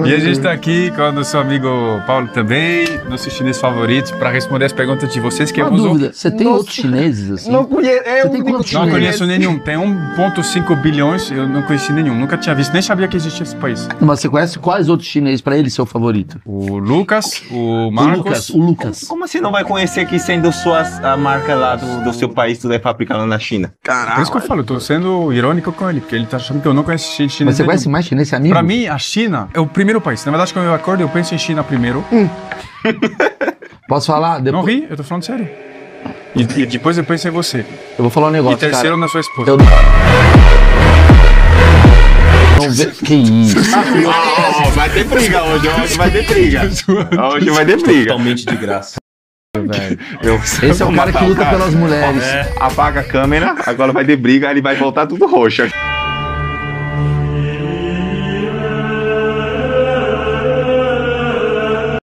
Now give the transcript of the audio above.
E a gente tá aqui com o nosso amigo Paulo também, nosso chinês favorito, para responder as perguntas de vocês que eu uso. Dúvida, você tem outros chineses assim? Não conheço. Você tem quantos Não chineses? conheço nenhum. Tem 1,5 bilhões, eu não conheci nenhum. Nunca tinha visto, nem sabia que existia esse país. Mas você conhece quais outros chineses pra ele, seu favorito? O Lucas, o Marcos. O Lucas. Como assim não vai conhecer que sendo a marca lá do seu país, tudo é fabricado na China? Por isso que eu falo, eu tô sendo irônico com ele, porque ele tá achando que eu não conheço chinês. Mas você conhece mais chinês, amigo? Pra mim, a China é o primeiro país. Na verdade, quando eu acordo, eu penso em China primeiro. Posso falar? Não ri, eu tô falando sério. E depois eu penso em você. Eu vou falar um negócio, E terceiro cara. na sua esposa. Eu não vejo... Que isso? Vai ter briga hoje vai ter briga. Hoje vai ter briga. Totalmente de graça. Esse é o cara que luta pelas mulheres. Apaga a câmera, agora vai ter briga, ele vai voltar tudo roxo.